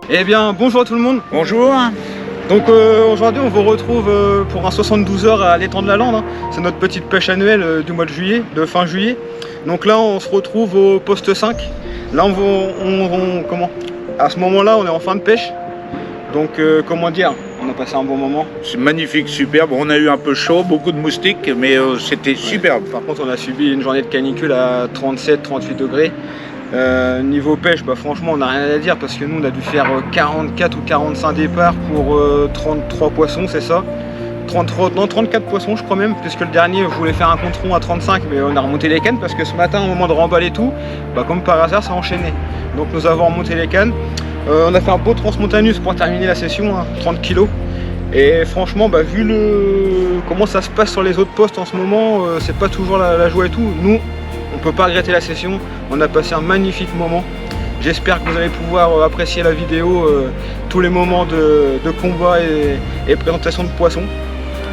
Eh bien, bonjour à tout le monde. Bonjour. Donc aujourd'hui, on vous retrouve pour un 72 heures à l'étang de la Lande. C'est notre petite pêche annuelle du mois de juillet, de fin juillet. Donc là, on se retrouve au poste 5. Là, à ce moment-là, on est en fin de pêche. Donc, comment dire, on a passé un bon moment. C'est magnifique, superbe. On a eu un peu chaud, beaucoup de moustiques, mais c'était superbe. Par contre, on a subi une journée de canicule à 37-38 degrés. Niveau pêche, bah, franchement, on n'a rien à dire parce que nous, on a dû faire 44 ou 45 départs pour 33 poissons, c'est ça? 34 poissons, je crois même, puisque le dernier, je voulais faire un compte rond à 35, mais on a remonté les cannes parce que ce matin, au moment de remballer tout, bah, comme par hasard, ça a enchaîné. Donc, nous avons remonté les cannes. On a fait un beau transmontanus pour terminer la session, 30 kg. Et franchement, bah, vu comment ça se passe sur les autres postes en ce moment, c'est pas toujours la joie et tout. Nous, on peut pas regretter la session, on a passé un magnifique moment. J'espère que vous allez pouvoir apprécier la vidéo, tous les moments de combat et présentation de poissons.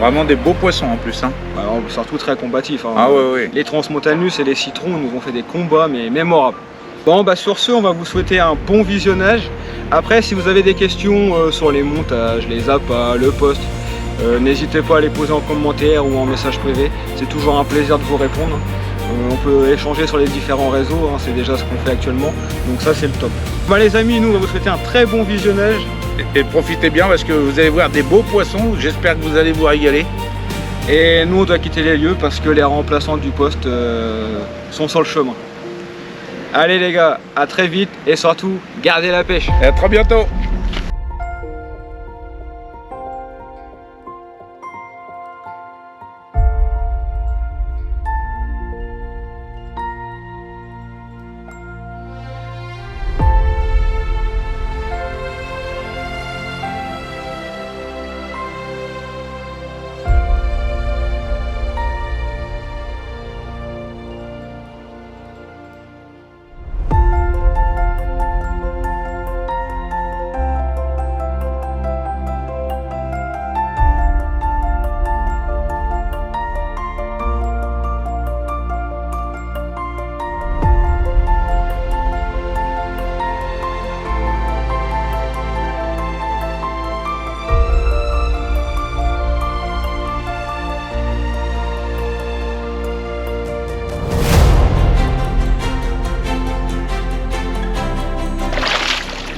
Vraiment des beaux poissons en plus. Hein. Alors, surtout très combatifs. Hein. Ah ouais. Les transmontanus et les citrons nous ont fait des combats mais mémorables. Bon, bah sur ce, on va vous souhaiter un bon visionnage. Après, si vous avez des questions sur les montages, les appâts, le poste, n'hésitez pas à les poser en commentaire ou en message privé. C'est toujours un plaisir de vous répondre. On peut échanger sur les différents réseaux, hein, c'est déjà ce qu'on fait actuellement. Donc ça, c'est le top. Bah les amis, nous, on va vous souhaiter un très bon visionnage. Et profitez bien parce que vous allez voir des beaux poissons. J'espère que vous allez vous régaler. Et nous, on doit quitter les lieux parce que les remplaçants du poste sont sur le chemin. Allez les gars, à très vite et surtout, gardez la pêche. Et à très bientôt.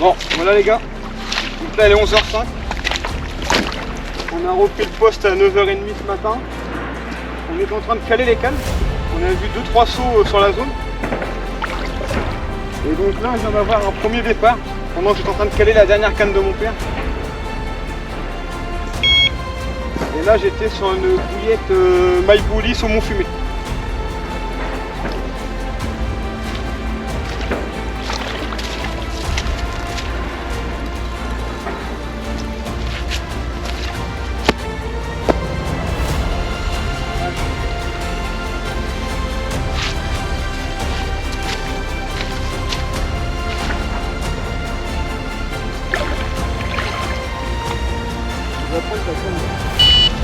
Bon, voilà les gars, donc là il est 11h05. On a repris le poste à 9h30 ce matin. On est en train de caler les cannes. On a vu 2-3 sauts sur la zone. Et donc là, je viens d'avoir un premier départ pendant que j'étais en train de caler la dernière canne de mon père. Et là, j'étais sur une bouillette maïbouli saumon fumé.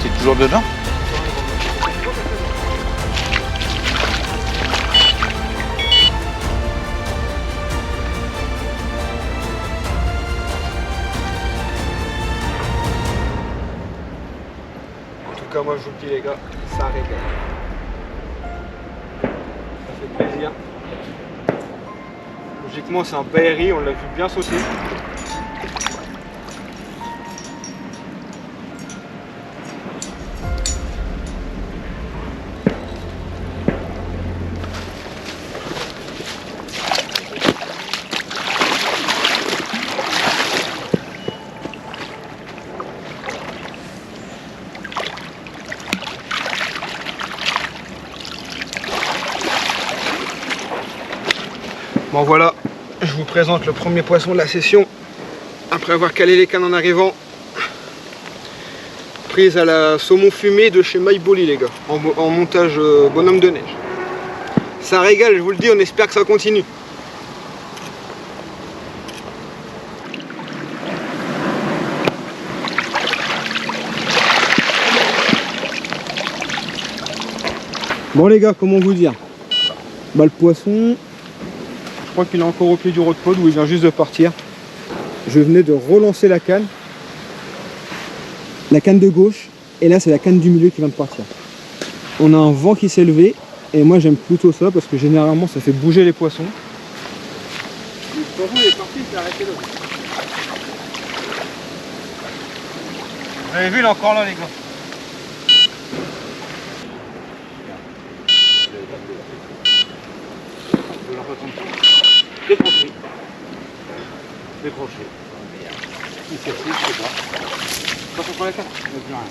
C'est toujours dedans? En tout cas, moi je vous le dis les gars, ça régale. Ça fait plaisir. Logiquement, c'est un baéri, on l'a vu bien sauter. Bon voilà, je vous présente le premier poisson de la session. Après avoir calé les cannes en arrivant. Prise à la saumon fumé de chez Maïbouli les gars. En montage bonhomme de neige. Ça régale, je vous le dis, on espère que ça continue. Bon les gars, comment vous dire? Bah le poisson, crois qu'il est encore au pied du rod-pod où il vient juste de partir. Je venais de relancer la canne de gauche, et là c'est la canne du milieu qui vient de partir. On a un vent qui s'est levé, et moi j'aime plutôt ça parce que généralement ça fait bouger les poissons. Le poisson il est parti, il s'est arrêté là. Vous avez vu, il est encore là les gars. Décroché. Décroché. Il s'est cassé, je sais pas. Quand on prend la carte, il n'y a plus rien.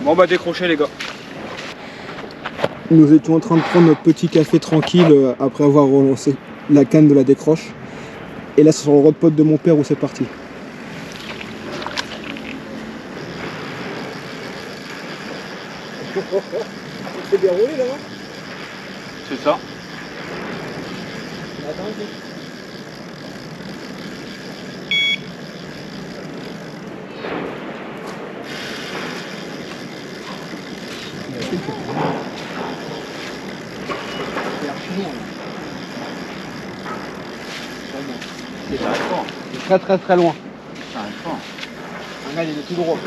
Bon bah décroché les gars. Nous étions en train de prendre notre petit café tranquille après avoir relancé la canne de la décroche. Et là c'est sur le rod-pod de mon père où c'est parti. Il s'est déroulé là-bas. C'est ça. C'est un fort. Il est très très très loin. C'est un fort. Regarde, il est tout droit.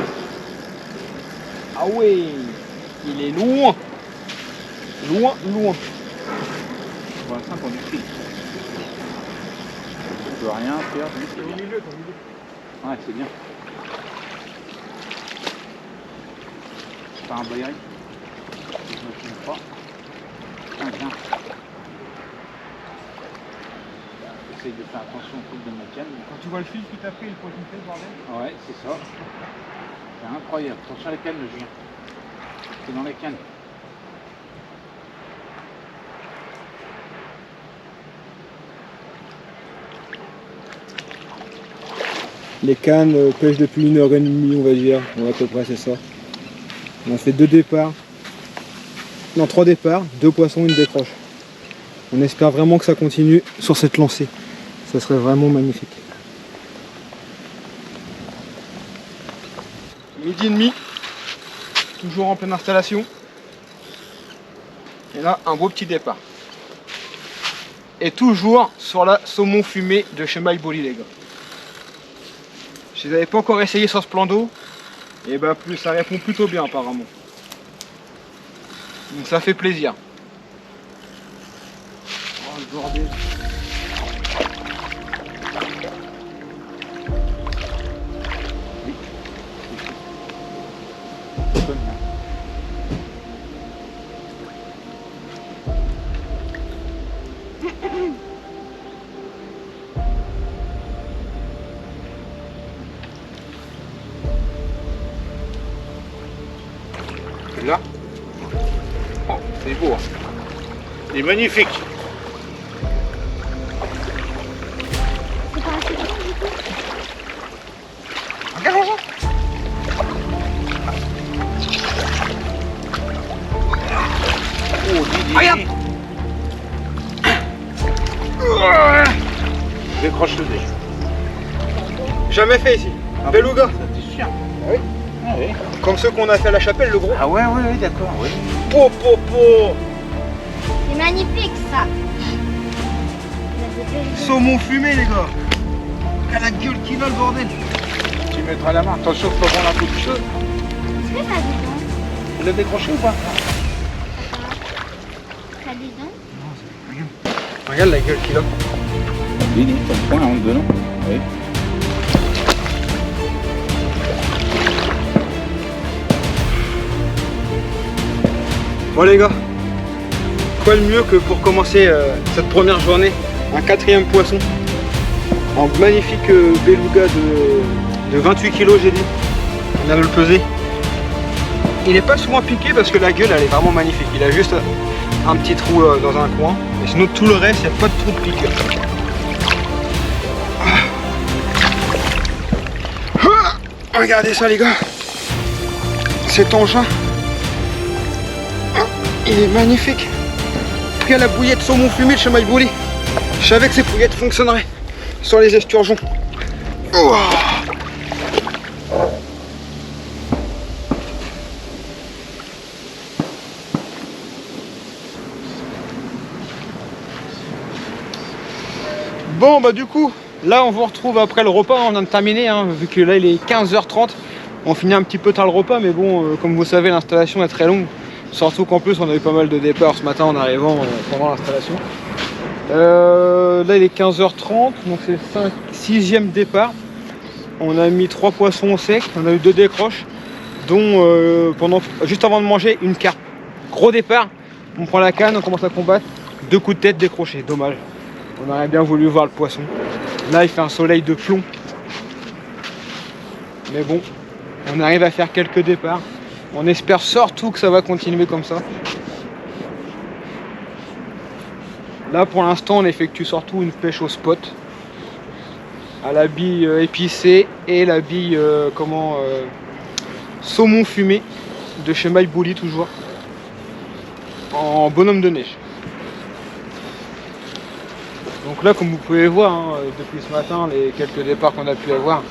Ah ouais, il est loin. Loin, loin. Pour l'instant, on est pris. On peut rien faire. C'est au milieu, Ouais, c'est bien. C'est pas un baillerie. Je ne me trompe pas. Ah, viens. J'essaye de faire attention au truc de ma canne. Quand tu vois le fil tout à fait, il faut une tête, bordel. Ouais, c'est ça. C'est incroyable. Attention à la canne, le Julien. C'est dans la canne. Les cannes pêchent depuis 1h30, on va dire. Ouais, à peu près, c'est ça. On a fait 2 départs. Non, 3 départs, 2 poissons, 1 décroche. On espère vraiment que ça continue sur cette lancée. Ça serait vraiment magnifique. Midi et demi. Toujours en pleine installation. Et là, un beau petit départ. Et toujours sur la saumon fumé de chez MyBolly, les gars. Je les avais pas encore essayé sur ce plan d'eau. Et bah plus ça répond plutôt bien apparemment. Donc ça fait plaisir. Oh le bordel. Là. Oh, c'est beau. Hein. Il est magnifique. Regarde, regarde. Oh, Didier. Regarde. Décroche le nez. Jamais fait ici. Un beluga. Ça, t'es sûr? Ah oui. Ah oui. Comme ceux qu'on a fait à la chapelle, le gros. Ah ouais, ouais, ouais, d'accord, oui. Po, po, po. C'est magnifique ça. Saumon fumé, les gars. Regarde la gueule qu'il a, le bordel. Tu mettras la main. Attention, faut prendre un coup de feu. Est-ce que t'as des dents? Vous l'avez décroché ou pas? T'as des dents? Regarde la gueule qu'il a. Oui, t'as le point là en dedans. Oui. Bon les gars, quoi de mieux que pour commencer cette première journée, un 4e poisson, un magnifique beluga de 28 kg j'ai dit, on a le peser. Il n'est pas souvent piqué parce que la gueule elle est vraiment magnifique, il a juste un petit trou dans un coin, et sinon tout le reste il n'y a pas de trou de piqueur. Regardez ça les gars, cet engin. Il est magnifique. Pris à la bouillette saumon fumé de chez MyBolly. Je savais que ces bouillettes fonctionneraient sur les esturgeons. Oh. Bon bah du coup, là on vous retrouve après le repas, on vient de terminer, hein, vu que là il est 15h30. On finit un petit peu tard le repas, mais bon, comme vous savez, l'installation est très longue. Surtout qu'en plus on a eu pas mal de départs ce matin en arrivant pendant l'installation. Là il est 15h30, donc c'est le 6e départ. On a mis 3 poissons au sec, on a eu 2 décroches, dont juste avant de manger une carpe. Gros départ, on prend la canne, on commence à combattre, 2 coups de tête décrochés, dommage. On aurait bien voulu voir le poisson. Là il fait un soleil de plomb. Mais bon, on arrive à faire quelques départs. On espère surtout que ça va continuer comme ça. Là pour l'instant on effectue surtout une pêche au spot. À la bille épicée et la bille saumon fumé de chez My Bully toujours. En bonhomme de neige. Donc là, comme vous pouvez voir, hein, depuis ce matin, les quelques départs qu'on a pu avoir,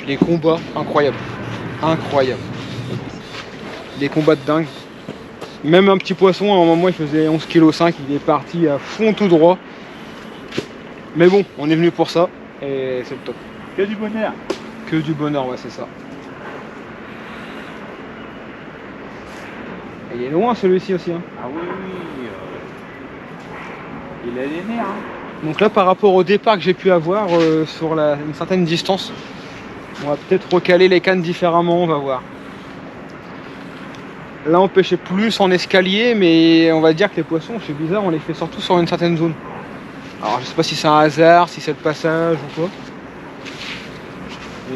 les combats, incroyables. Incroyables. Des combats de dingue. Même un petit poisson, à un moment il faisait 11,5 kg, il est parti à fond tout droit. Mais bon, on est venu pour ça, et c'est le top. Que du bonheur. Que du bonheur, ouais, c'est ça. Et il est loin celui-ci aussi. Hein. Ah oui, il a les nerfs. Hein. Donc là, par rapport au départ que j'ai pu avoir sur une certaine distance, on va peut-être recaler les cannes différemment, on va voir. Là, on pêchait plus en escalier, mais on va dire que les poissons, c'est bizarre, on les fait surtout sur une certaine zone. Alors, je sais pas si c'est un hasard, si c'est le passage ou quoi.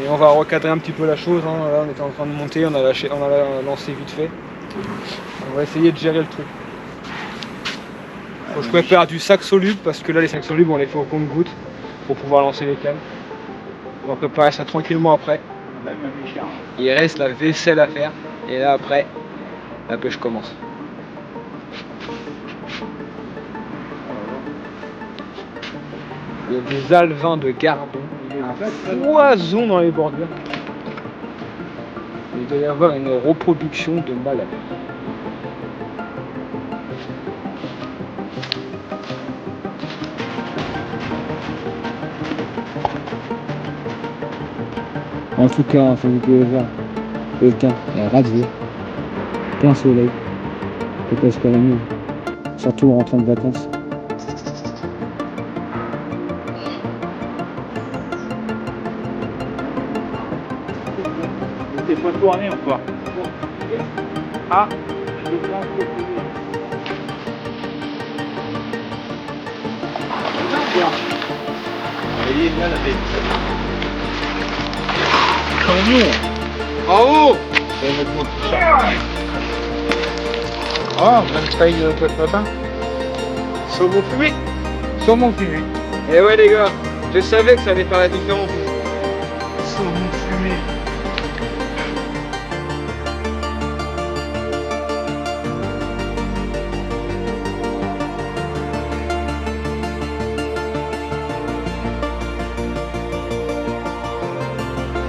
Et on va recadrer un petit peu la chose. Hein. Là, on était en train de monter, on a lancé vite fait. On va essayer de gérer le truc. Faut que je prépare du sac soluble parce que là les sacs solubles on les fait au compte-gouttes pour pouvoir lancer les cannes. On va préparer ça tranquillement après. Il reste la vaisselle à faire et là après la pêche commence. Il y a des alevins de gardon, il y a un poison dans les bordures. Il doit y avoir une reproduction de malades. En tout cas, vous pouvez voir, le temps est rasé, plein soleil, je pêche pas la mienne, surtout en rentrant de vacances. T'es pas tourné encore. Ah, je vais pas il est bien la bête. Camion. En haut. Ah, même taille de ce matin. Saumon fumé. Saumon fumé. Et ouais les gars, je savais que ça allait faire la différence. Saumon fumé.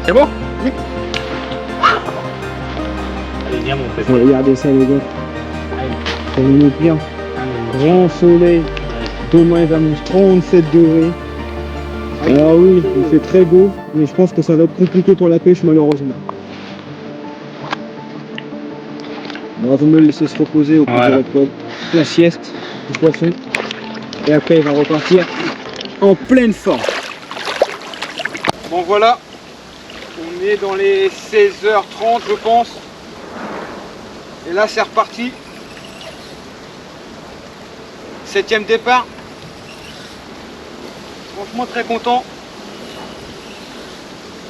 C'est bon? Oui. Allez, viens mon frère. Regardez ça les gars. On est bien. Grand soleil. Demain il va nous 37 degrés. Alors oui, il fait très beau, mais je pense que ça va être compliqué pour la pêche malheureusement. On va me le laisser se reposer au cours de la sieste du poisson. Et après il va repartir en pleine forme. Bon voilà, on est dans les 16h30 je pense. Et là c'est reparti. 7e départ. Franchement très content.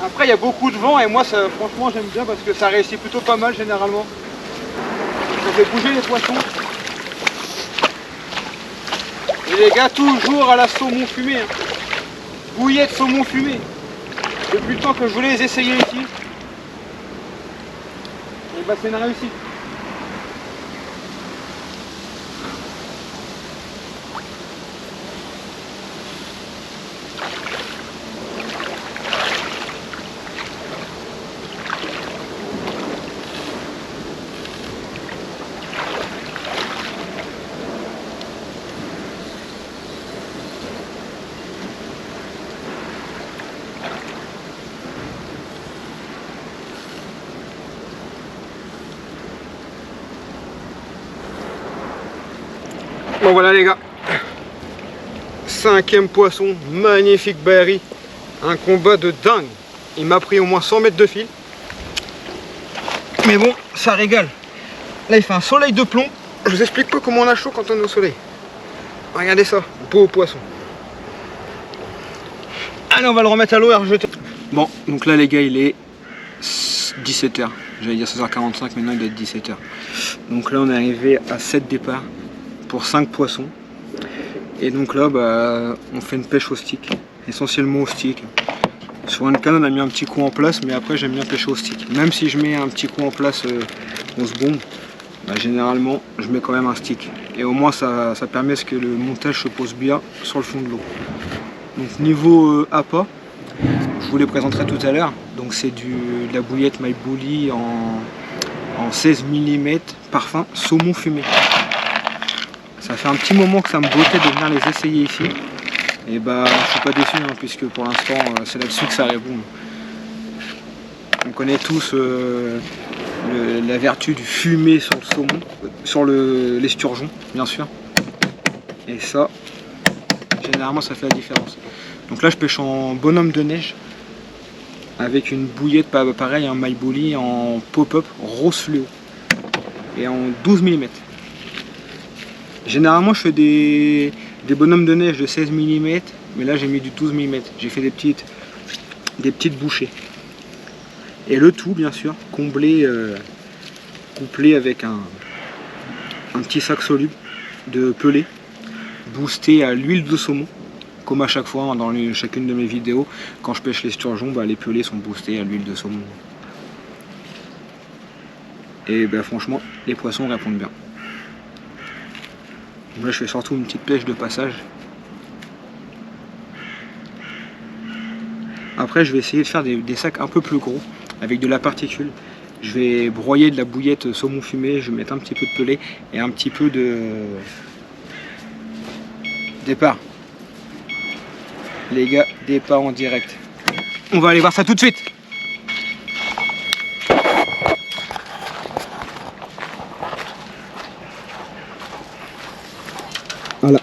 Après il y a beaucoup de vent et moi ça, franchement j'aime bien parce que ça réussit plutôt pas mal généralement. Ça fait bouger les poissons. Et les gars toujours à la saumon fumé. Hein. Bouillette saumon fumé. Depuis le temps que je voulais les essayer ici. Et bah c'est une réussite. Bon voilà les gars, 5e poisson, magnifique Bahri, un combat de dingue. Il m'a pris au moins 100 mètres de fil. Mais bon, ça régale. Là il fait un soleil de plomb. Je vous explique pas comment on a chaud quand on est au soleil. Regardez ça, beau poisson. Allez, on va le remettre à l'eau et rejeter. Bon, donc là les gars, il est 17h. J'allais dire 16h45, maintenant il doit être 17h. Donc là on est arrivé à 7 départs pour 5 poissons. Et donc là, bah, on fait une pêche au stick, essentiellement au stick. Sur une canne, on a mis un petit coup en place, mais après j'aime bien pêcher au stick. Même si je mets un petit coup en place, on se bombe. Bah, généralement je mets quand même un stick et au moins ça permet à ce que le montage se pose bien sur le fond de l'eau. Donc niveau appât, je vous les présenterai tout à l'heure. Donc c'est de la bouillette My Bully en 16 mm parfum saumon fumé. Ça fait un petit moment que ça me bottait de venir les essayer ici et bah je suis pas déçu hein, puisque pour l'instant c'est là-dessus que ça répond. On connaît tous la vertu du fumé sur le saumon, sur l'esturgeon bien sûr, et ça généralement ça fait la différence. Donc là je pêche en bonhomme de neige avec une bouillette pareil, un My Bully en pop-up rose fluo et en 12 mm. Généralement je fais des bonhommes de neige de 16 mm, mais là j'ai mis du 12 mm, j'ai fait des petites bouchées. Et le tout, bien sûr, couplé avec un petit sac soluble de pelé, boosté à l'huile de saumon, comme à chaque fois hein, dans chacune de mes vidéos. Quand je pêche les sturgeons, bah, les pelés sont boostés à l'huile de saumon. Et bah, franchement, les poissons répondent bien. Là, je fais surtout une petite pêche de passage. Après, je vais essayer de faire des sacs un peu plus gros, avec de la particule. Je vais broyer de la bouillette saumon fumé, je vais mettre un petit peu de pelé et un petit peu de départ. Les gars, départ en direct. On va aller voir ça tout de suite. Voilà,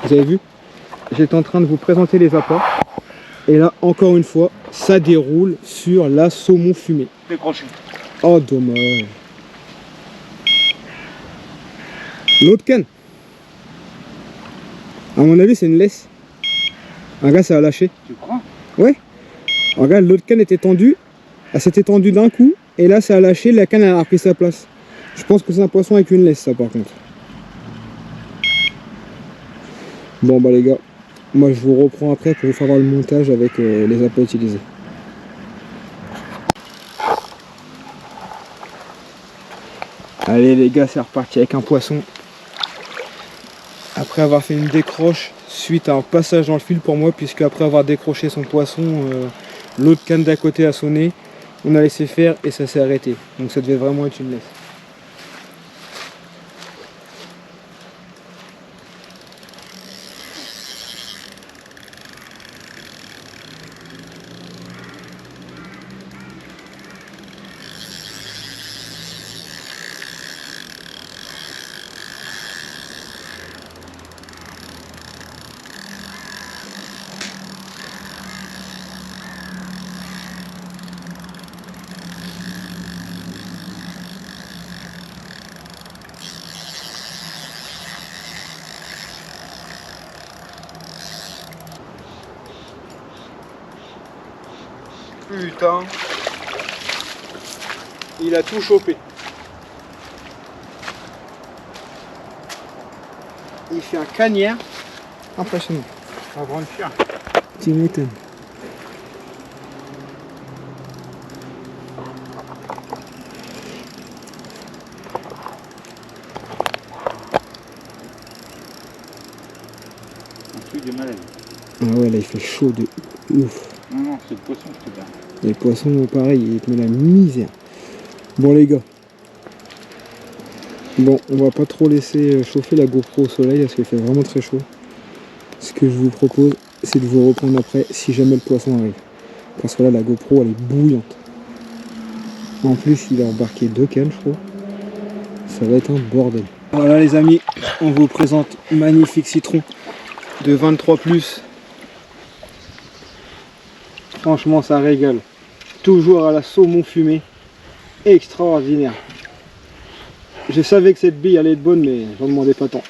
vous avez vu? J'étais en train de vous présenter les appâts. Et là, encore une fois, ça déroule sur la saumon fumé. Décroché. Oh, dommage. L'autre canne. À mon avis, c'est une laisse. Regarde, ça a lâché. Tu crois? Ouais. Regarde, l'autre canne était tendue. Elle s'était tendue d'un coup. Et là, ça a lâché. La canne a repris sa place. Je pense que c'est un poisson avec une laisse, ça, par contre. Bon, bah, les gars. Moi, je vous reprends après pour vous faire voir le montage avec les appâts utilisés. Allez les gars, c'est reparti avec un poisson. Après avoir fait une décroche suite à un passage dans le fil pour moi, puisque après avoir décroché son poisson, l'autre canne d'à côté a sonné. On a laissé faire et ça s'est arrêté. Donc ça devait vraiment être une laisse. Putain, il a tout chopé. Il fait un cagnard impressionnant. Un grand chien. Tu m'étonnes. Un truc de malade. Ah ouais, là il fait chaud de ouf. Non, c'est le poisson que je te dis. Les poissons, pareil, ils te mettent la misère. Bon les gars. Bon, on va pas trop laisser chauffer la GoPro au soleil parce qu'il fait vraiment très chaud. Ce que je vous propose, c'est de vous reprendre après si jamais le poisson arrive. Parce que là, la GoPro, elle est bouillante. En plus, il a embarqué 2 cannes, je crois. Ça va être un bordel. Voilà les amis, on vous présente magnifique citron de 23+. Franchement ça régale. Toujours à la saumon fumé. Extraordinaire. Je savais que cette bille allait être bonne mais j'en demandais pas tant.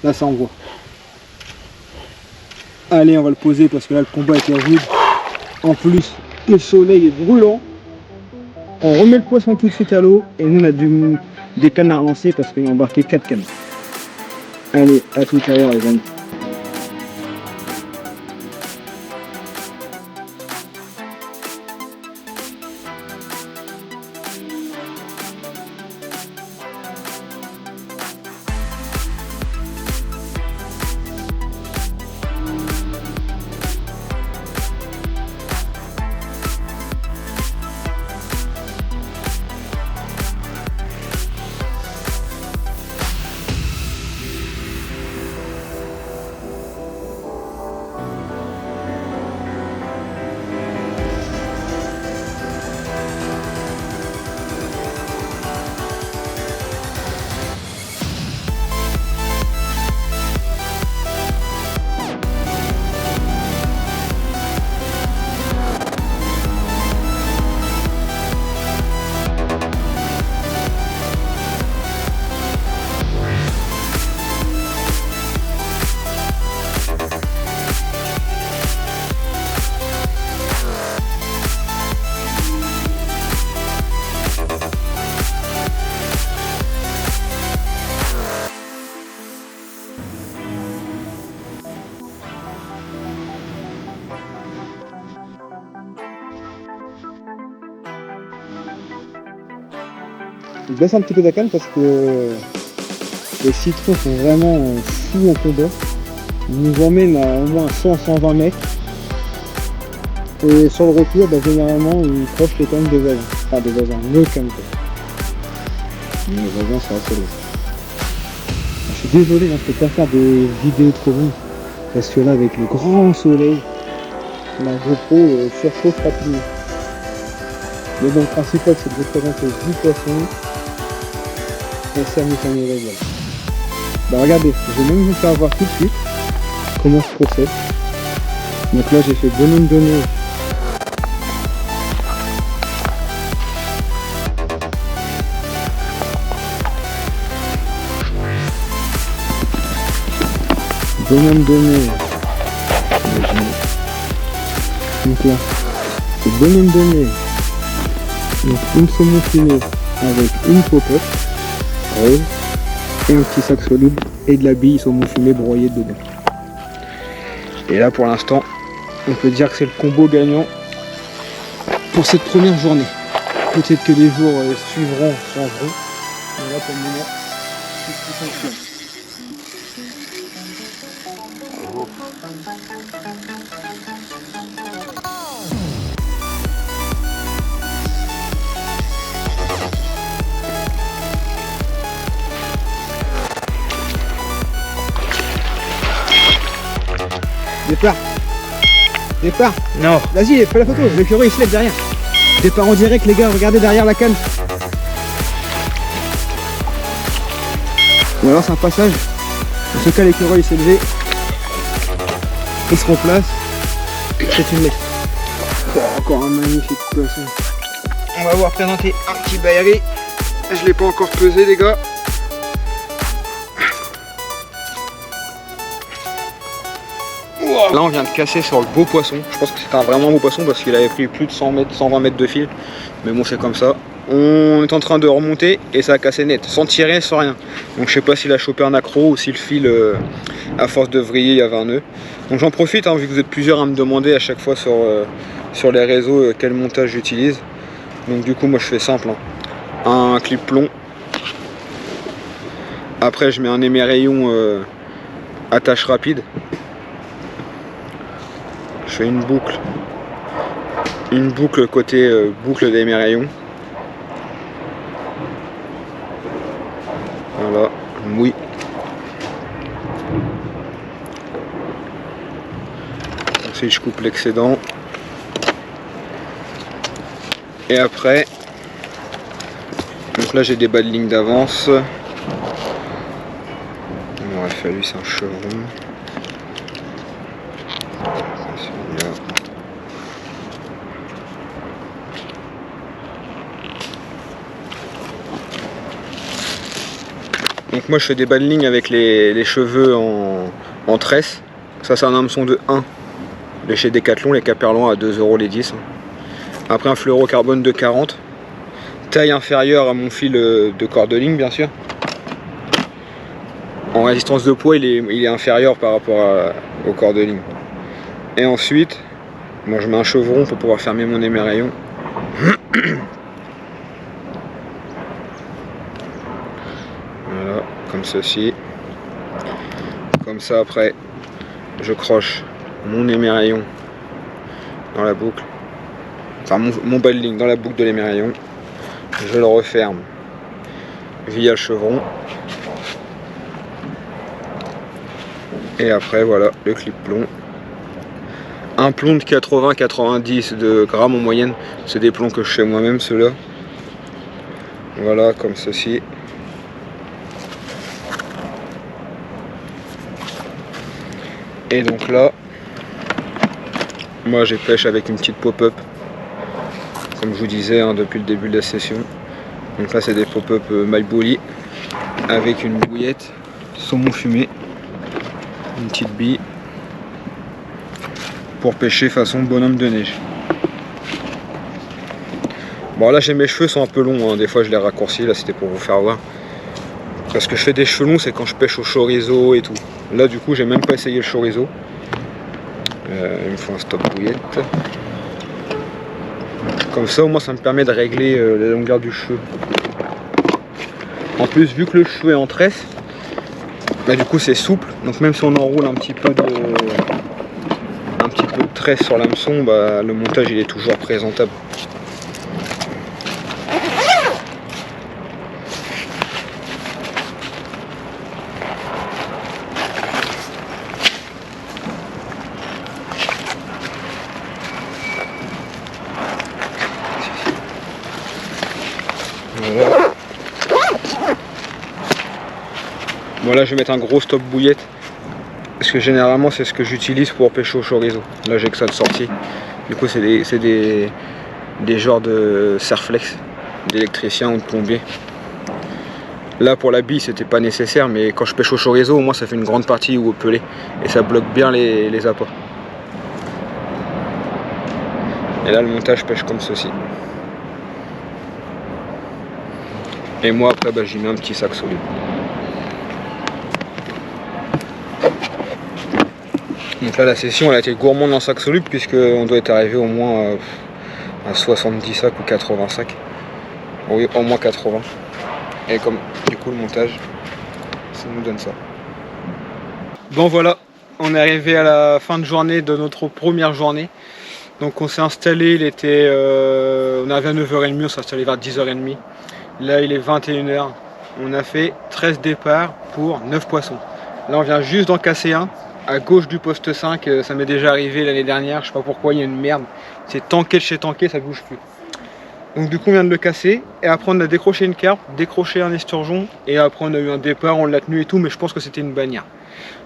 Là ça envoie. Allez on va le poser parce que là le combat était rude. En plus le soleil est brûlant. On remet le poisson tout de suite à l'eau et nous on a des cannes à relancer parce qu'il y a embarqué 4 cannes. Allez, à tout à l'heure les amis. Je baisse un petit peu la canne parce que les citrons sont vraiment fous en combat. Ils nous emmènent à au moins 100-120 mètres. Et sur le retour, généralement, ils crochent les cannes des voisins. Enfin des voisins, nos cannes. Mais les voisins, c'est assez lourd. Je suis désolé, je ne peux pas faire des vidéos trop longues. Parce que là, avec le grand soleil, la GoPro surchauffe rapidement. Mais bon, le principal, c'est de vous présenter du poisson. Et ça nous fait une régale. Regardez, je vais même vous faire voir tout de suite comment je procède. Donc là j'ai fait bonhomme de neige. Bonhomme de neige. Donc là, c'est bonhomme de neige. Donc une saumon fumée avec une popote rose et un petit sac soluble et de la bille saumon fumé broyée dedans. Et là pour l'instant on peut dire que c'est le combo gagnant pour cette première journée. Peut-être que les jours suivront changeront, mais là pour le moment c'est ce qui fonctionne. Départ. Départ. Non. Vas-y, fais la photo. Le curé il se lève derrière. Départ en direct les gars, regardez derrière la canne. Ou alors c'est un passage. Dans ce cas l'écureuil s'est levé. Il se replace. C'est une laisse. Oh, encore un magnifique poisson. On va vous présenter un petit baillaré. Je l'ai pas encore pesé les gars. Là on vient de casser sur le beau poisson. Je pense que c'était un vraiment beau poisson parce qu'il avait pris plus de 100 mètres, 120 mètres de fil. Mais bon c'est comme ça. On est en train de remonter et ça a cassé net, sans tirer, sans rien. Donc je sais pas s'il a chopé un accro ou si le fil à force de vriller il y avait un nœud. Donc j'en profite vu que vous êtes plusieurs à me demander à chaque fois sur les réseaux quel montage j'utilise. Donc du coup moi je fais simple. Un clip plomb. Après je mets un émerillon attache rapide. Je fais une boucle côté boucle d'émerillon. Voilà, mouille. Ensuite je coupe l'excédent. Et après, donc là j'ai des bas de ligne d'avance. fait, lui, c'est un chevron. Celui-là. Donc moi je fais des bas de ligne avec les cheveux en tresse. Ça c'est un hameçon de 1 de chez Decathlon, les Caperlon à 2 € les 10. Après un fluorocarbone de 40. Taille inférieure à mon fil de corde de ligne bien sûr. En résistance de poids il est inférieur par rapport au corps de ligne. Et ensuite, moi je mets un chevron pour pouvoir fermer mon émerillon. Voilà, comme ceci. Comme ça après, je croche mon émerillon dans la boucle. Enfin mon bas de ligne dans la boucle de l'émerillon. Je le referme via le chevron. Et après voilà le clip plomb. Un plomb de 80-90 de grammes en moyenne. C'est des plombs que je fais moi-même ceux-là. Voilà comme ceci. Et donc là, moi j'ai pêche avec une petite pop-up. Comme je vous disais hein, depuis le début de la session. Donc là c'est des pop-up My Bully avec une bouillette, saumon fumé, une petite bille pour pêcher façon bonhomme de neige. Bon là j'ai mes cheveux sont un peu longs, hein. Des fois je les raccourcis, là c'était pour vous faire voir. Parce que je fais des cheveux longs c'est quand je pêche au chorizo et tout. Là du coup j'ai même pas essayé le chorizo. Il me faut un stop bouillette. Comme ça au moins ça me permet de régler la longueur du cheveu. En plus vu que le cheveu est en tresse, bah, du coup c'est souple, donc même si on enroule un petit peu de tresse sur l'hameçon, bah, le montage il est toujours présentable. Voilà. Bon là je vais mettre un gros stop bouillette parce que généralement c'est ce que j'utilise pour pêcher au chorizo. Là j'ai que ça de sortie. Du coup c'est des genres de serflex d'électricien ou de plombier. Là pour la bille c'était pas nécessaire, mais quand je pêche au chorizo au moins ça fait une grande partie ou au pelé et ça bloque bien les appâts. Et là le montage pêche comme ceci. Et moi après bah, j'y mets un petit sac soluble. Donc là la session elle a été gourmande en sac soluble puisqu'on doit être arrivé au moins à 70 sacs ou 80 sacs. Oui au moins 80. Et comme du coup le montage ça nous donne ça. Bon voilà, on est arrivé à la fin de journée de notre première journée. Donc on s'est installé, il était on arrivait à 9h30, on s'est installé vers 10h30. Là il est 21h. On a fait 13 départs pour 9 poissons. Là on vient juste d'en casser un à gauche du poste 5, ça m'est déjà arrivé l'année dernière, je sais pas pourquoi, il y a une merde. C'est tanké de chez tanké, ça bouge plus. Donc du coup on vient de le casser et après on a décroché une carpe, décroché un esturgeon et après on a eu un départ, on l'a tenu et tout, mais je pense que c'était une bannière.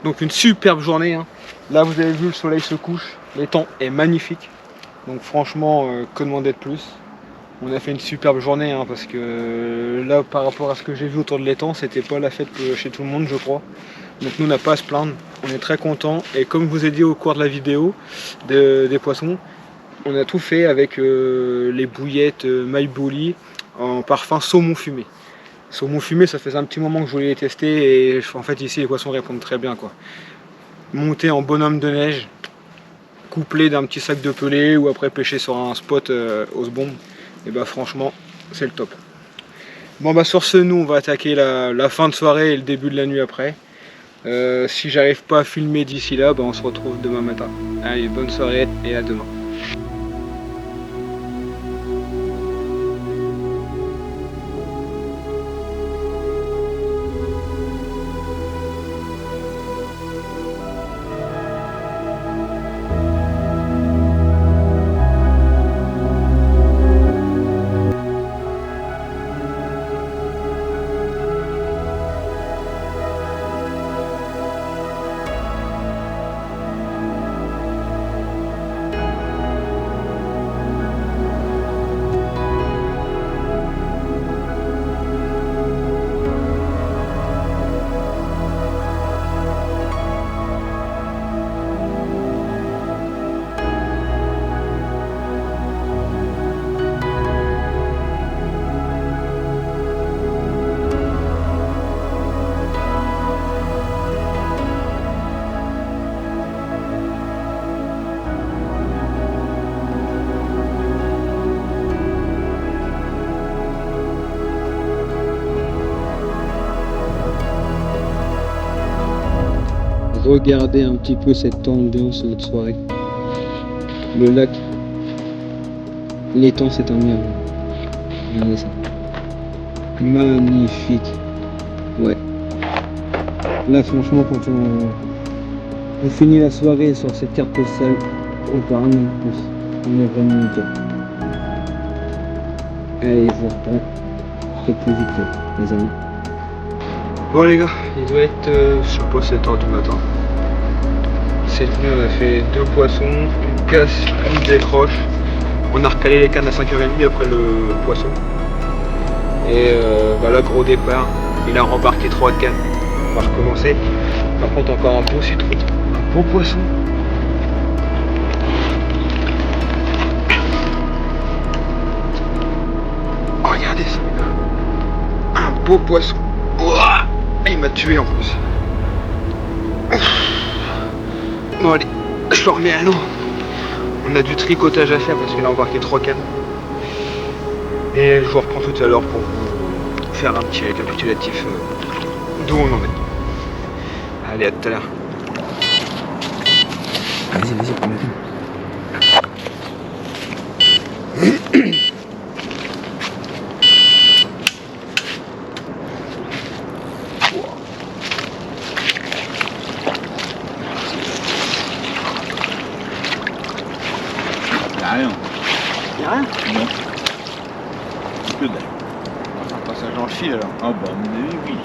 Donc une superbe journée hein. Là vous avez vu le soleil se couche, le temps est magnifique. Donc franchement que demander de plus. On a fait une superbe journée hein, parce que là par rapport à ce que j'ai vu autour de l'étang, c'était pas la fête chez tout le monde je crois. Donc nous on n'a pas à se plaindre, on est très content et comme je vous ai dit au cours de la vidéo des poissons, on a tout fait avec les bouillettes My Bully en parfum saumon fumé. Saumon fumé ça faisait un petit moment que je voulais les tester et en fait ici les poissons répondent très bien quoi. Monter en bonhomme de neige, couplé d'un petit sac de pelé ou après pêcher sur un spot aux bombes. Et bah franchement c'est le top. Bon bah sur ce nous on va attaquer la fin de soirée et le début de la nuit après. Si j'arrive pas à filmer d'ici là, bah on se retrouve demain matin. Allez bonne soirée et à demain. Regardez un petit peu cette ambiance de soirée. Le lac, l'étang, c'est un miracle. Regardez ça. Magnifique. Ouais. Là, franchement, quand on finit la soirée sur cette carte postale, on peut rien de plus. On est vraiment nickel. Allez, je vous reprends. Faites plus vite, les amis. Bon les gars, il doit être, je sais pas, 7h du matin. Cette nuit on a fait 2 poissons, une casse, une décroche. On a recalé les cannes à 5h30 après le poisson. Et bah là, gros départ, il a rembarqué 3 cannes. On va recommencer. Par contre encore un beau citron, un beau poisson. Oh, regardez ça. Un beau poisson. Ouah, il m'a tué en plus. Bon allez, je le remets à l'eau. On a du tricotage à faire parce qu'il a embarqué 3 cannes. Et je vous reprends tout à l'heure pour vous faire un petit récapitulatif d'où on en est. Allez, à tout à l'heure. Vas-y, prends la canne. Rien. Y'a rien? Non. Que dalle. On va faire un passage dans le fil alors. Ah bah, à mon avis, oui.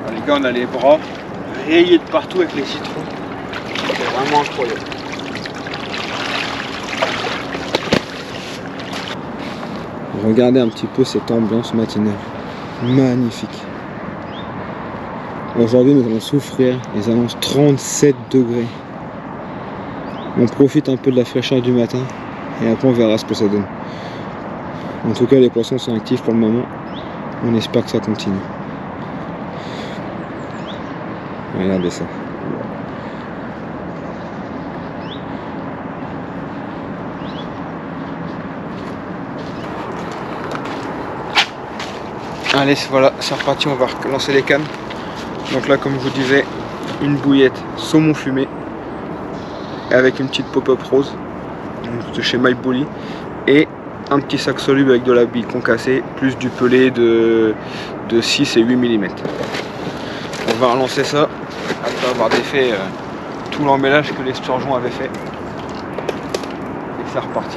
Alors, les gars, on a les bras rayés de partout avec les citrons. C'est vraiment incroyable. Regardez un petit peu cette ambiance matinale. Magnifique. Aujourd'hui, nous allons souffrir. Ils annoncent 37 degrés. On profite un peu de la fraîcheur du matin et après on verra ce que ça donne. En tout cas, les poissons sont actifs pour le moment. On espère que ça continue. Regardez ça. Allez, voilà, c'est reparti, on va lancer les cannes. Donc là, comme je vous disais, une bouillette saumon fumé avec une petite pop-up rose de chez My Bully et un petit sac soluble avec de la bille concassée plus du pelé de 6 et 8 mm. On va relancer ça après avoir défait tout l'emmêlage que les sturgeons avaient fait. Et c'est reparti.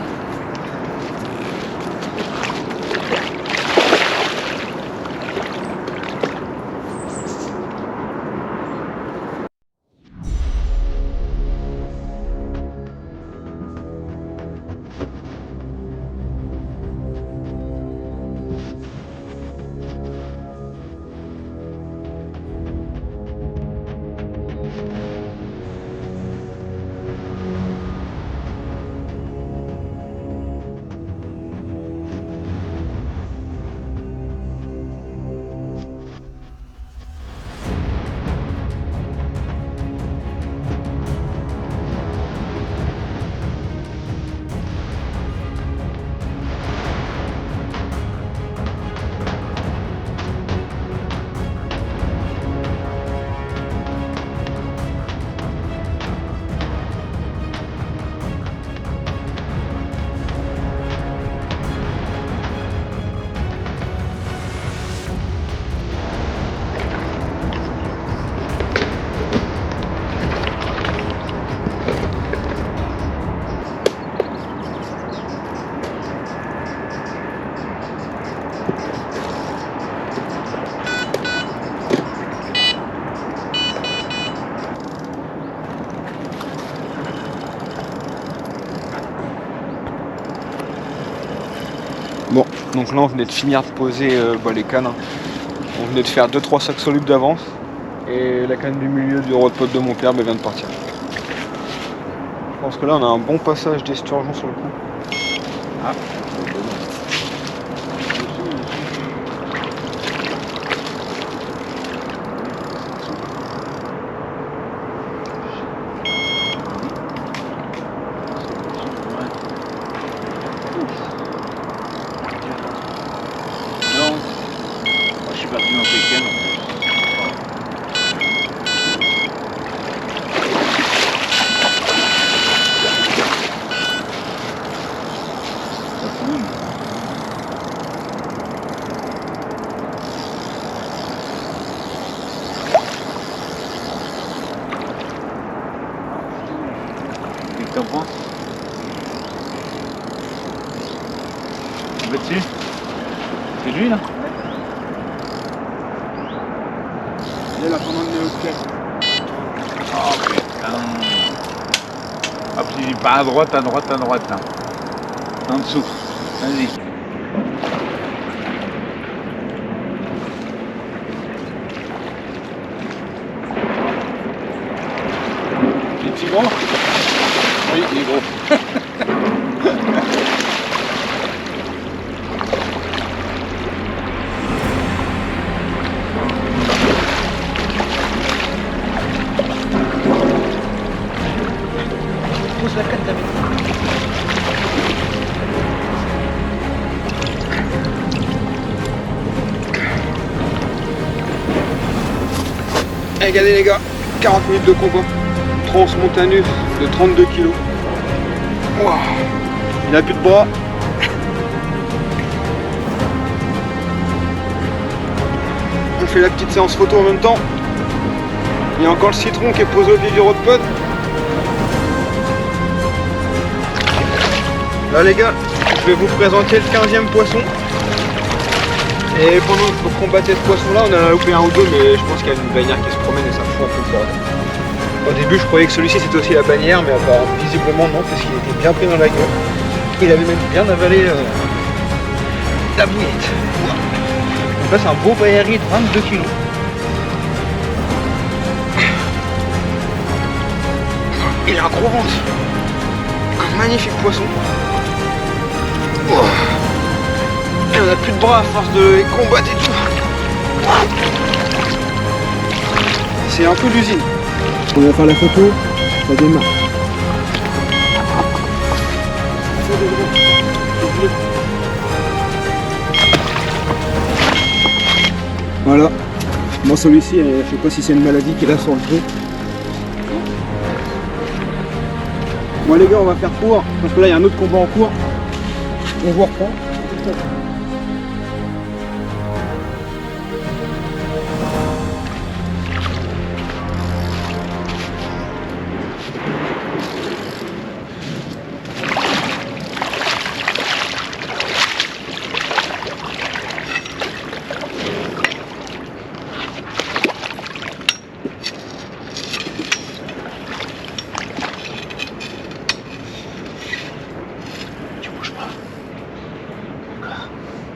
Bon, donc là on venait de finir de poser les cannes. On venait de faire 2-3 sacs solubles d'avance. Et la canne du milieu du rod-pot de mon père vient de partir. Je pense que là on a un bon passage des sturgeons sur le coup. Ah. T'en penses? On va dessus? C'est lui là? Il y a la commande de l'autre. Oh putain. Hop, je dis pas à droite, à droite, à droite là. En dessous. Vas-y. Petit gros? Oui, il est gros. Pousse la canne, David. Regardez les gars, 40 minutes de combat. Transmontanus de 32 kg. Wow. Il n'a plus de bras. On fait la petite séance photo en même temps. Il y a encore le citron qui est posé au pied du rodepod. Là les gars, je vais vous présenter le 15e poisson. Et pendant qu'on combattait ce poisson là, on en a loupé un ou deux, mais je pense qu'il y a une bannière qui se promène et ça fout un peu le bordel. Au début je croyais que celui-ci c'était aussi la bannière, mais visiblement non, parce qu'il était bien pris dans la gueule. Il avait même bien avalé la bouillette. Donc là c'est un beau bailleri de 22 kg. Il a un gros ventre. Un magnifique poisson. Oh. Et on a plus de bras à force de les combattre et tout. C'est un peu l'usine. On va faire la photo, ça démarre. Voilà. Moi celui-ci, je sais pas si c'est une maladie qu'il a sur le dos. Bon les gars, on va faire court, parce que là il y a un autre combat en cours. On vous reprend.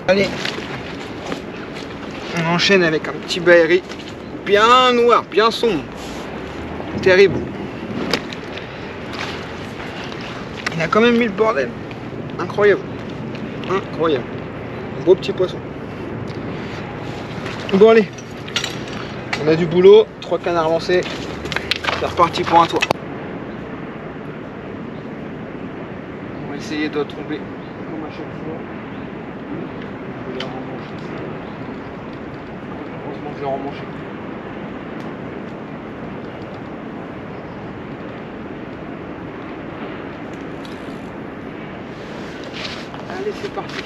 Allez, on enchaîne avec un petit bailleri bien noir, bien sombre, terrible. Il a quand même mis le bordel, incroyable, incroyable, un beau petit poisson. Bon allez, on a du boulot, 3 canards lancés, c'est reparti pour un tour. On va essayer de tomber comme à chaque fois. Heureusement que je l'ai remanché. Allez, c'est parti.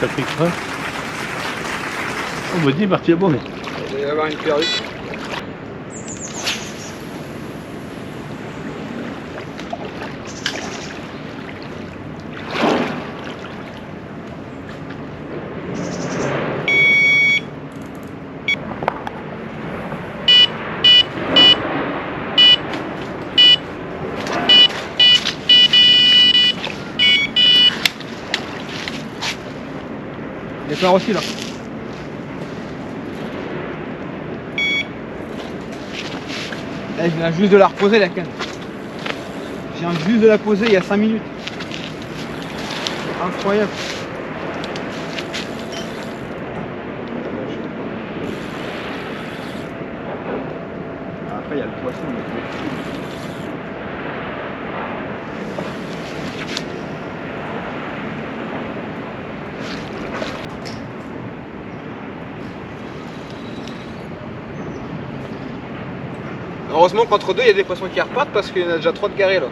Ça fait quoi? On me dit parti à bon. Il va y avoir une perruque. Il est plein aussi là. Eh, je viens juste de la reposer la canne. Je viens juste de la poser il y a 5 minutes. Incroyable. Après, il y a le poisson. Heureusement qu'entre deux, il y a des poissons qui repartent parce qu'il y en a déjà 3 de garés là.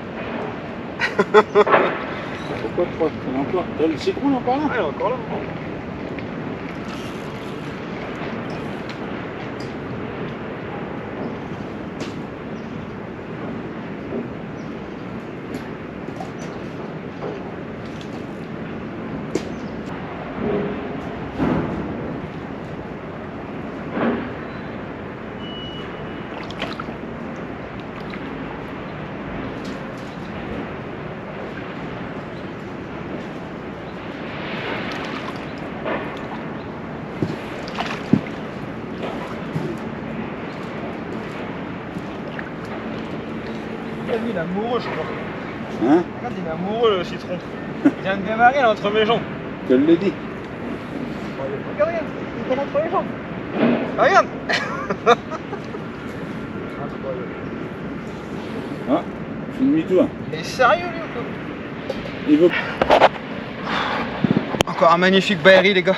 Pourquoi 3? Encore? T'as le citron encore là? Ah, il est encore là. Il est amoureux, je crois. Hein? Regarde, il est amoureux le citron. Il vient de démarrer là, entre mes jambes. Je te l'ai dit. Regarde, regarde, il est entre les jambes. Ah, regarde. Ah, demi-tour. Il est sérieux lui ou quoi? Il veut. Encore un magnifique Baeri les gars.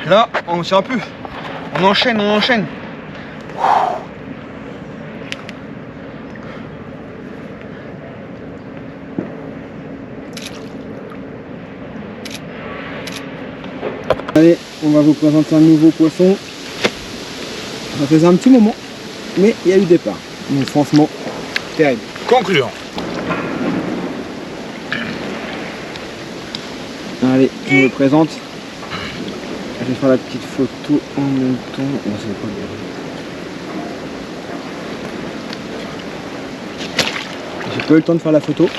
Là, on ne tient plus. On enchaîne, on enchaîne. Allez, on va vous présenter un nouveau poisson. Ça faisait un petit moment, mais il y a eu des parts. Donc franchement, terrible. Concluant. Allez, je vous le présente. Je vais faire la petite photo en même temps. Oh, c'est pas bien. J'ai pas eu le temps de faire la photo.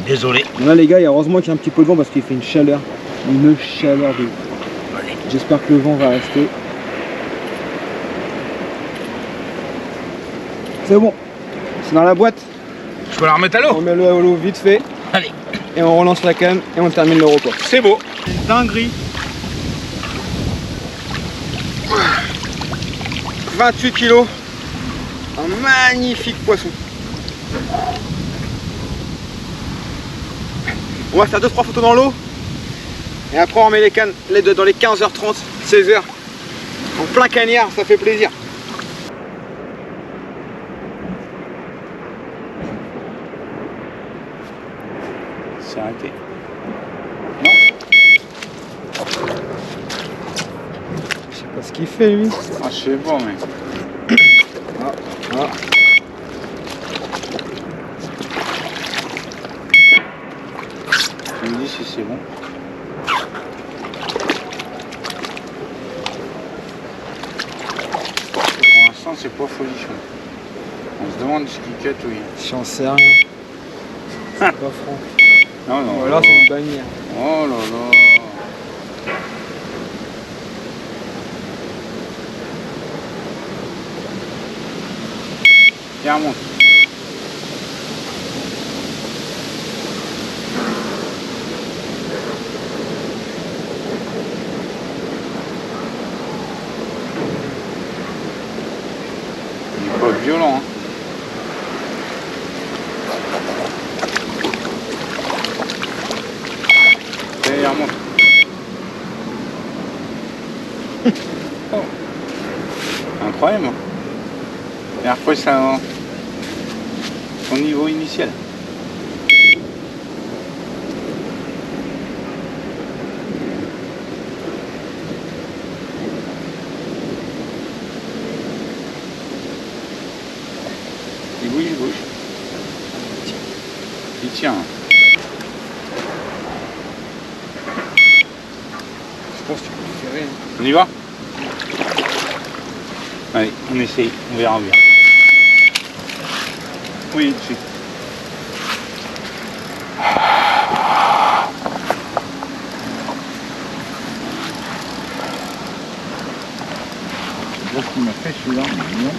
Désolé. Là les gars, heureusement qu'il y a un petit peu de vent parce qu'il fait une chaleur de ouf. J'espère que le vent va rester. C'est bon, c'est dans la boîte. Je peux la remettre à On l'eau? met le à l'eau vite fait. Allez. Et on relance la canne et on termine le repas. C'est beau. Une dinguerie. 28 kilos. Un magnifique poisson. On va faire 2-3 photos dans l'eau. Et après on remet les cannes les deux dans les 15h30, 16h. En plein cagnard, ça fait plaisir. C'est arrêté. Je sais pas ce qu'il fait lui. Ah, je sais pas, mais. Ah. Tu me dis si c'est bon. Pour l'instant, c'est pas folichon. On se demande ce qu'il catouille. J'en sais rien. C'est pas franc. Non, non. Ou alors c'est une bannière. Oh là là. Tiens, remonte. Il est pas violent, hein. Allez, remonte. Oh. Incroyable. Hein. Et après, ça son niveau initial. Il bouge, il bouge. Il tient. Je pense que tu peux le faire. On y va? Allez, on essaye, on verra bien. Oui, dessus. Je sais pas ce qu'il m'a fait celui-là, mais non.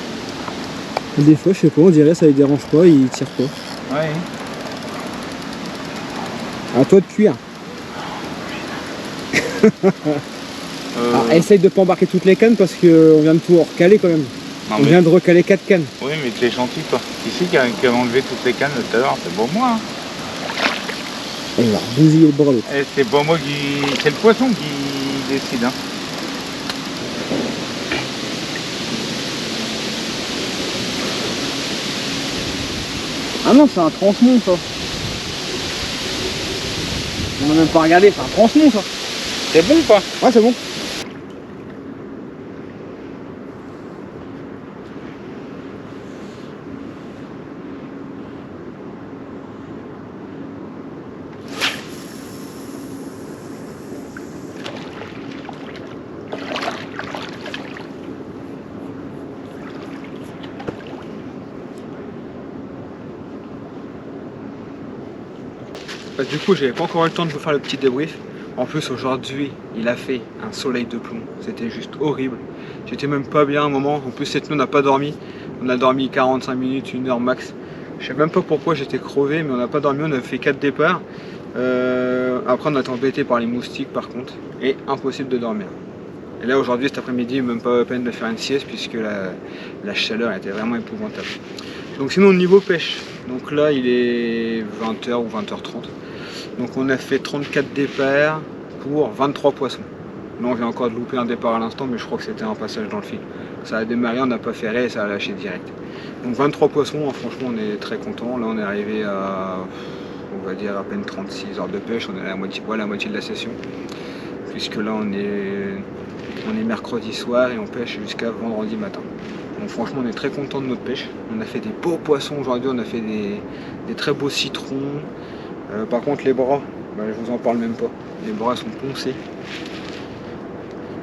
Des fois, je sais pas, on dirait ça les dérange pas, ils tirent pas. Ouais. À toi de cuire. Alors, essaye de pas embarquer toutes les cannes parce qu'on vient de tout recaler quand même. Non, On mais- vient de recaler 4 cannes. Oui, mais t'es gentil, toi. Qui c'est qui a enlevé toutes les cannes tout à l'heure? C'est bon moi. Hein. Et il va bousiller le bras l'autre. Eh, c'est bon moi qui... C'est le poisson qui décide. Hein. Ah non, c'est un transmont ça. On n'a même pas regardé, c'est un transmont ça. C'est bon ou pas? Ouais, c'est bon. Bah, du coup, j'avais pas encore eu le temps de vous faire le petit débrief. En plus, aujourd'hui, il a fait un soleil de plomb. C'était juste horrible. J'étais même pas bien à un moment. En plus, cette nuit, on n'a pas dormi. On a dormi 45 minutes, 1 heure max. Je sais même pas pourquoi j'étais crevé, mais on n'a pas dormi. On a fait 4 départs. Après, on a été embêté par les moustiques, par contre. Et impossible de dormir. Et là, aujourd'hui, cet après-midi, même pas la peine de faire une sieste, puisque la chaleur était vraiment épouvantable. Donc sinon, au niveau pêche. Donc là, il est 20h ou 20h30. Donc on a fait 34 départs pour 23 poissons. Là on vient encore de louper un départ à l'instant, mais je crois que c'était un passage dans le fil. Ça a démarré, on n'a pas ferré et ça a lâché direct. Donc 23 poissons, hein, franchement on est très content. Là on est arrivé à, on va dire à peine 36 heures de pêche, on est à la moitié de la session. Puisque là on est mercredi soir et on pêche jusqu'à vendredi matin. Donc franchement on est très content de notre pêche. On a fait des beaux poissons aujourd'hui, on a fait des très beaux citrons. Par contre les bras, bah, je vous en parle même pas. Les bras sont poncés.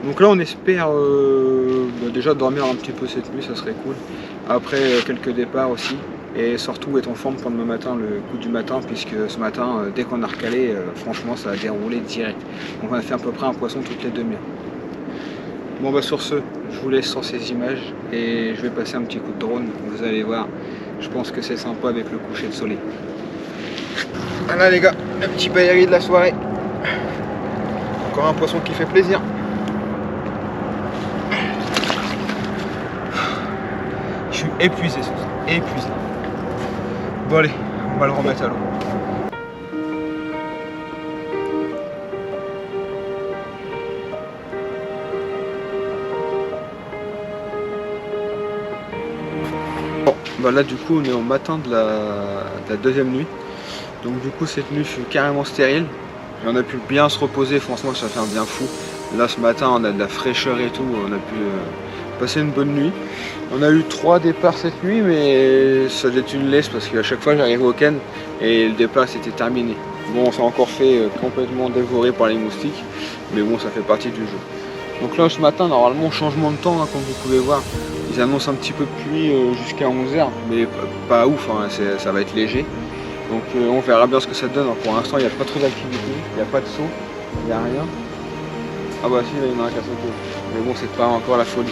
Donc là on espère déjà dormir un petit peu cette nuit, ça serait cool. Après quelques départs aussi. Et surtout être en forme pour demain matin, le coup du matin, puisque ce matin, dès qu'on a recalé, franchement ça a déroulé direct. Donc on a fait à peu près un poisson toutes les demi-heures. Bon bah sur ce, je vous laisse sur ces images et je vais passer un petit coup de drone, vous allez voir. Je pense que c'est sympa avec le coucher de soleil. Voilà les gars, le petit bailleri de la soirée. Encore un poisson qui fait plaisir. Je suis épuisé ce soir, épuisé. Bon allez, on va le remettre à l'eau. Bon, bah là du coup on est au matin de la deuxième nuit. Donc du coup cette nuit je suis carrément stérile. Et on a pu bien se reposer, franchement ça fait un bien fou. Là ce matin on a de la fraîcheur et tout, on a pu passer une bonne nuit. On a eu 3 départs cette nuit mais ça devait être une laisse parce qu'à chaque fois j'arrivais au Ken et le départ c'était terminé. Bon on s'est encore fait complètement dévorer par les moustiques, mais bon ça fait partie du jeu. Donc là ce matin normalement changement de temps hein, comme vous pouvez voir. Ils annoncent un petit peu de pluie jusqu'à 11h, mais pas ouf, hein, ça va être léger. Donc on verra bien ce que ça donne. Pour l'instant, il n'y a pas trop d'activité, il n'y a pas de saut, il n'y a rien. Ah bah si, là, il y en a un qui a sauté. Mais bon, c'est pas encore la folie.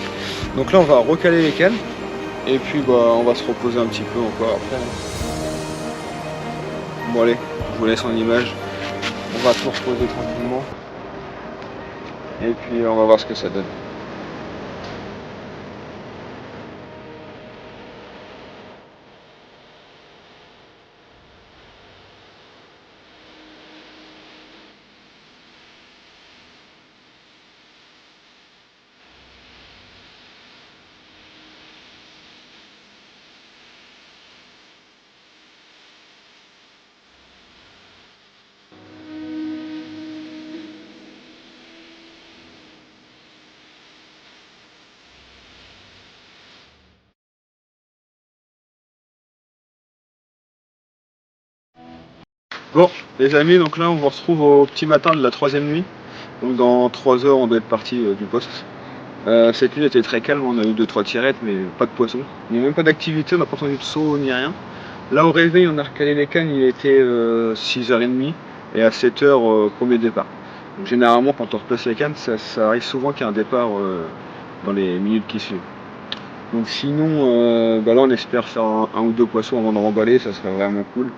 Donc là, on va recaler les cannes. Et puis, bah, on va se reposer un petit peu encore après. Bon allez, je vous laisse en image. On va tout reposer tranquillement. Et puis, on va voir ce que ça donne. Bon les amis, donc là on vous retrouve au petit matin de la 3e nuit. Donc dans 3 heures on doit être parti du poste. Cette nuit était très calme, on a eu 2-3 tirettes mais pas de poissons. Il n'y a même pas d'activité, on n'a pas entendu de saut ni rien. Là au réveil on a recalé les cannes, il était 6h30 et à 7h premier départ. Donc généralement quand on replace les cannes, ça arrive souvent qu'il y a un départ dans les minutes qui suivent. Donc sinon bah là on espère faire un ou 2 poissons avant de remballer, ça serait vraiment cool.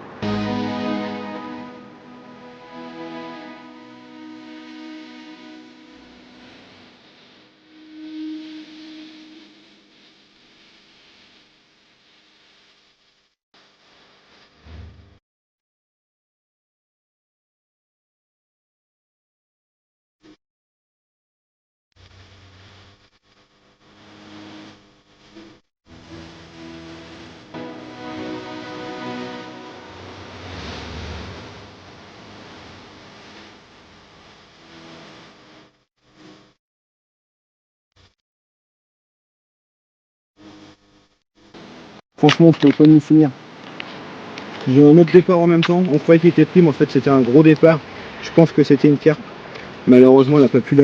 Franchement, on peut pas nous finir. J'ai un autre départ en même temps. On croyait qu'il était pris, mais en fait c'était un gros départ. Je pense que c'était une carpe. Malheureusement, elle n'a pas pu